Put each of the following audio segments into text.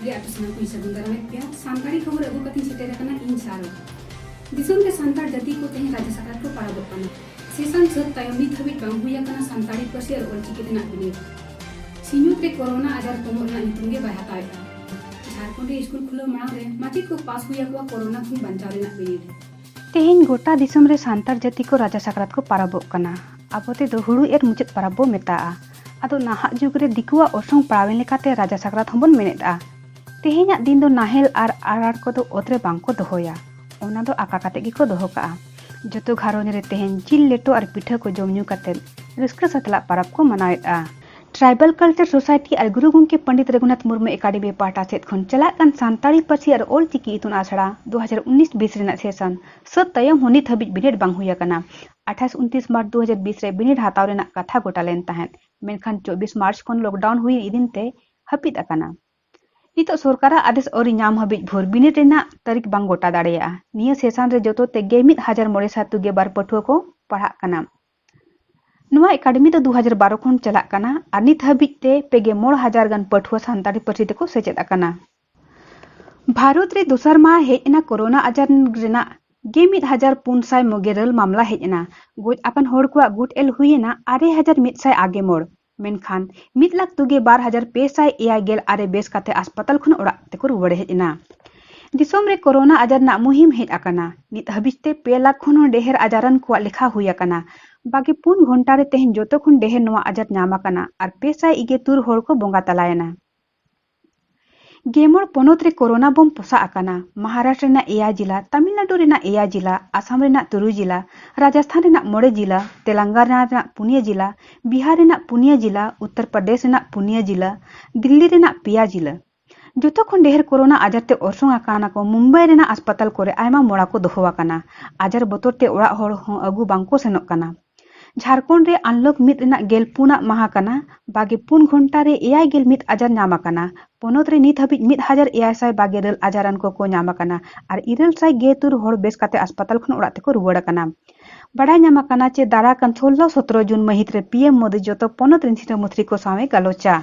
गे आप सामान को हिसाब दारामेद पे सानताड़ी खबर अगु कती सेटेर कना इन सारो दिसम के सानताड़ जाति को तेहे राज्य सरकार को पाराबोग कना सेसान सत तायम नित हबिट बांग हुया कना सानताड़ी पार्सी और ऑलचिकी रेनाक बिनिड सिन्युत रे कोरोना आजार कमोर ना नितुम गे बाय हतावेता झारखंड रे स्कूल खुलो मांग रे माचित को पास हुया को कोरोना खुन बंचाव रेनाक बिनिड तेहेन गोटा दिसम रे सानताड़ जाति को राजा साकरात को पाराबोग कना आबोते दो हुड़ु एर मुचाद पाराब बो मेताआ आदो नाहा जुग रे दिकुआ ओसोंग पारावेन लेकाते राजा साकरात हबन मेनेदा तेहेन्याक दिन दो नाहेल आर आरार को दो ओतरे बांग को दोहोया ओना दो आका काते गे को दोहो काआ जतो घारोंज रे तेहेन जिल लेटो आर पिठा को जमन्यू काते रस्का सतला पाराब को मनावेदा ट्राइबल कल्चर सोसाइटी और गुरु गंके पंडित रघुनाथ मुर्मू एकाडेमी पाटा सेट खन चलाक कान सानताड़ी पार्सी और ऑलचिकी इतुन आसड़ा 2019-20 रेना सेशन सत तायम होनी हबिज बिनिड बांग हुया कना 28-29 मार्च 2020 रे बिनिड हाताव रेना कथा गोटा लेन ताहेन मेनखान 24 मार्च खन लॉकडाउन हुई इदिनते हपिद अकाना नितो सरकारा आदेश और नाम हबिज भोर बिनिड रेना तारीख बांग गोटा दाड़ेया निया सेशन रे जतो ते 19,972 पठुआ को पढ़ा कना नुआ एकाडेमी तो 2012 खन चलाक कना और नित हबिज ते 53,000 गान पठुआ सानताड़ी पार्सी तेको सेचेद अकाना भारत रे दोसर मा हेजना कोरोना आजार रेना 1,490 मामला हेजना गोज आकान होड़ को गुट एल हुईना 6,100 मोड़ मेनखान 1,02,2,500 आरे बेस काते अस्पताल खन ओड़ा तेको रुवाड़ हेजना दिसोम रे कोरोना आजार ना मुहिम हेज अकाना नित हबिज ते 2 लाख खन डेहर आजारन को लेखा हुई अकाना बाकी 4 घंटा रे तेहन जोतो खन डेहर नवा आजार नामा कना और 523 होड़ को बोंगा तलायना गेमोड़ पोनोत रे कोरोना बम पोसा अकाना महाराष्ट्र रेना 6 जिला तमिलनाडु रेना 6 जिला आसाम रेना 3 जिला राजस्थान रेना 9 जिला तेलंगाना रेना 5 जिला बिहार रेना 5 जिला उत्तर प्रदेश रेना 5 जिला दिल्ली रेना 5 जिला जोतो खन डेहर कोरोना आजार ते ओरसोंग अकाना को मुंबई रेना अस्पताल कोरे आयमा मोड़ा को दोहो अकाना आजार बोतोर ते ओड़ा होड़ हों अगु बांको सेनोक कना झारखंड रे अनलॉक मित रेना 14 माहा कना बागे 4 घंटा रे 6 आजार नामा कना पोनोत रे नित हबिज 1,622 आजारान को नामा कना और 723 होड़ बेस काते अस्पताल खन ओड़ा तेको रुवाड़ कना बड़ा नामा कना चे दारा कन 16-17 जून महित रे पीएम मोदी जोतो पोनोत रे सीटा मुथरी को सावे गलोचा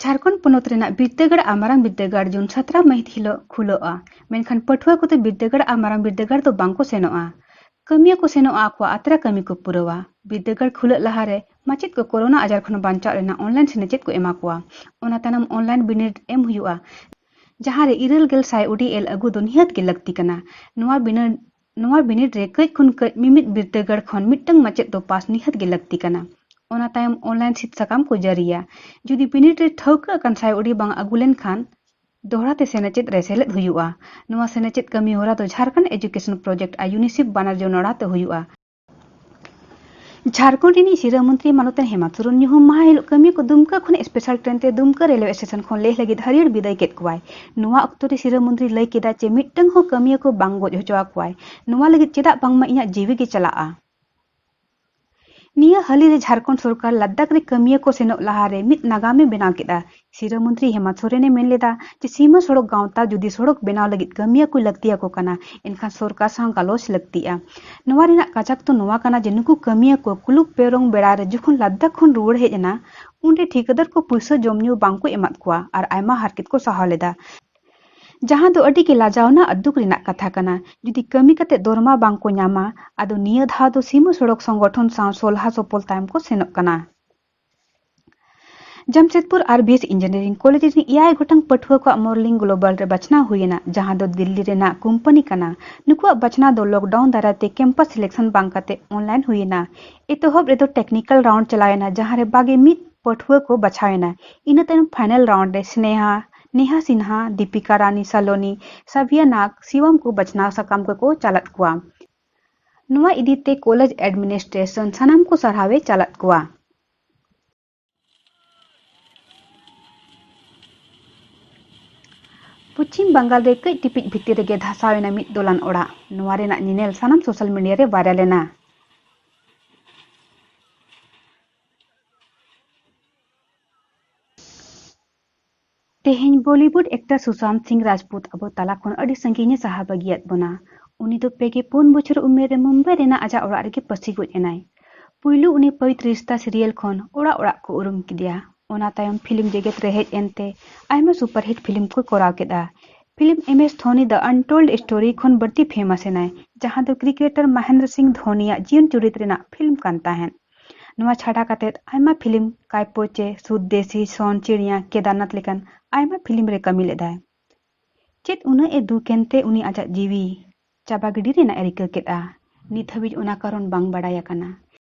झारखंड पोनोत रेना बिरदेगड़ आमारांग बिरदेगड़ जून 17 महित हिलोग खुलोआ मेनखान पठुआ को बिरदेगड़ आमारांग बिरदेगड़ तो बांको सेनोआ कमिया को सेनोआ को आत्रा कमी को पुरवा बिरदेगड़ खुलक लहारे माचित को कोरोना आजार खन बांचा रेना ऑनलाइन सेनेचेत को एमा कोआ ओना तानम ऑनलाइन बिनिड एम हुआ जहां रे 9,100 उडी एल अगु दो निहत के लगती कना नोआ बिनिड रे कई खुन मिमित बिरदेगड़ खन मिटंग माचित दो पास निहत के लगती कना ओना तायम ऑनलाइन सिट सकाम को जरिया जुदी बिनिड रे ठौका कन साय उडी बांग अगुलेन खान दोहरा ते सेनेचेत रे सेलेद हुआ नोआ सेनेचेत कमी होरा तो झारखंड एजुकेशन प्रोजेक्ट आ यूनिसेफ बानर जो नोड़ा ते हुआ झारखंड नी सिरा मंत्री मानोतन हेमंत सोरेन ᱧᱩᱦᱩᱢ ᱢᱟᱦᱟ ᱦᱤᱞᱳᱜ ᱠᱟᱹᱢᱤ ᱠᱚ ᱫᱩᱢᱠᱟ ᱠᱷᱚᱱ ᱥᱯᱮᱥᱟᱞ ᱴᱨᱮᱱ ᱛᱮ ᱫᱩᱢᱠᱟ ᱨᱮᱞवे ᱥᱴᱮᱥᱚᱱ ᱠᱷᱚᱱ ᱞᱮᱦ ᱞᱟᱹᱜᱤᱫ ᱦᱟᱹᱨᱭᱟᱹᱲ ᱵᱤᱫᱟᱹᱭ ᱠᱮᱫ ᱠᱚᱣᱟᱭ ᱱᱚᱣᱟ ᱚᱠᱛᱚ ᱨᱮ ᱥᱤᱨᱟᱹ ᱢᱚᱱᱛᱨᱤ ᱞᱟᱹᱭ ᱠᱮᱫᱟ ᱡᱮ ᱢᱤᱫᱴᱟᱝ ᱦᱚᱸ ᱠᱟᱹᱢᱤᱭᱟᱹ ᱠᱚ ᱵᱟᱝ ᱜᱚᱡ ᱦᱚᱪᱚ ᱟᱠᱚᱣᱟᱭ ᱱᱚᱣᱟ ᱞᱟᱹᱜᱤᱫ ᱪᱮᱫᱟᱜ ᱵᱟᱝᱢᱟ ᱤᱧᱟᱹᱜ ᱡᱤᱣᱤ ᱜᱮ ᱪᱟᱞᱟᱜᱼᱟ निया हाली रे झारखंड सरकार लद्दाख रे कमिया को सेनोक लहारे मित नागामे बेनाव केदा सिरा मंत्री हेमंत सोरेने मेन लेदा जे सीमा सड़क गांवता जुदी सड़क बेनाव लगित कमिया को लगतिया को कना इनखान सरकार सां गालोच लगतिया नवा रेना काचाक तो नवा कना जे नुकु कमिया को कुलुक पेरोंग बेड़ा रे जखन लद्दाख खन रुवाड़ हेजना उंडे ठिकादार को पैसा जमन्यू बांको एमात कोआ और आयमा हारकेत को सहाव लेदा जहां दो अडी के लाजावना अदुक रेना कथा कना जुदी कमी कते दरमा बांको न्यामा आदो निया धा दो सीमा सड़क संगठन सां सोलहा सफल तायम को सेनोक कना जमशेदपुर आरबीएस इंजीनियरिंग कॉलेज रे 6 गोटांग पठुआ को मॉडलिंग ग्लोबल रे बचना हुईना जहां दो दिल्ली रेना कंपनी कना नुकुआ बचना दो लॉकडाउन दाराते कैंपस सिलेक्शन बांग कते ऑनलाइन हुईना एतोहब रे दो टेक्निकल राउंड चलायना जहां रे बागे मित पठुआ को बछायना इन तन फाइनल राउंड रे स्नेहा नेहा सिन्हा दीपिका रानी सलोनी सबिया नाग शिवम को बचना सकाम को चालत कुआ नुआ इदीते कॉलेज एडमिनिस्ट्रेशन सनाम को सरावे चालत कुआ पश्चिम बंगाल रे कई टिपिज भितर रे धसावेना मित दोलान ओड़ा नुआ रेना निनेल सनाम सोशल मीडिया रे वायरल लेना तेहेन बॉलीवुड एक्टर सुशांत सिंह राजपूत अब तला खन अड़ी संगीने साहा बगियात बना उनी तो 4 बछर उमेर रे मुंबई रेना आजा ओड़ा रे पसी गोज एनाय पुइलु उनी पवित्र रिश्ता सीरियल खन ओड़ा ओड़ा को उरुम किदिया ᱚᱱᱟ ᱛᱟᱭᱚᱢ ᱯᱷᱤल्म ᱡᱮᱜᱮᱫ ᱨᱮ ᱦᱮᱡ ᱮᱱᱛᱮ ᱟᱭᱢᱟ ᱥᱩᱯᱟᱨᱦᱤᱴ ᱯᱷᱤल्म ᱠᱚ ᱠᱚᱨᱟᱣ ᱠᱮᱫᱟ। ᱯᱷᱤल्म MS ᱫᱷᱳᱱᱤ ᱫᱚ ᱟᱱᱴᱳल्ड ᱥᱴᱳᱨᱤ ᱠᱷᱚᱱ ᱵᱟᱹᱲᱛᱤ ᱯᱷᱮᱢᱟᱥ ᱮᱱᱟᱭ, ᱡᱟᱦᱟᱸ ᱫᱚ ᱠᱨᱤᱠᱮᱴᱟᱨ ᱢᱚᱦᱮᱱᱫᱨᱚ ᱥᱤᱝ ᱫᱷᱳᱱᱤᱭᱟᱜ ᱡᱤᱭᱚᱱ ᱪᱩᱨᱤᱛ ᱨᱮᱱᱟᱜ ᱯᱷᱤल्ᱢ ᱠᱟᱱ ᱛᱟᱦᱮᱸᱫ। ᱱᱚᱣᱟ ᱪᱷᱟᱰᱟ ᱠᱟᱛᱮᱫ ᱟᱭᱢᱟ ᱯᱷᱤल्म ᱠᱟᱭᱯᱳᱪᱮ, ᱥᱩᱫᱽᱫᱮᱥᱤ, ᱥᱚᱱ ᱪᱤᱲᱤᱭᱟ, ᱠᱮᱫᱟᱨᱱᱟথ ᱞᱮᱠᱟᱱ ᱟᱭᱢᱟ ᱯᱷᱤल्म ᱨᱮ ᱠᱟᱹᱢᱤ ᱞᱮᱫᱟᱭ। ᱪᱮᱫ ᱩᱱᱟᱹᱜ ᱮ ᱫᱩᱠ ᱮᱱᱛᱮ ᱩᱱᱤ ᱟᱡᱟᱜ ᱡᱤᱣᱤ ᱪᱟᱵᱟ ᱜᱤᱰᱤ ᱨᱮᱱᱟᱜ ᱮ ᱨᱤᱠᱟᱹ ᱠᱮᱫᱼᱟ? ᱱᱤᱛ ᱦᱟᱹᱵᱤᱡ ᱚᱱᱟ ᱠᱟᱨᱚᱱ ᱵᱟᱝ ᱵᱟᱲᱟᱭ ᱟᱠᱟᱱᱟ।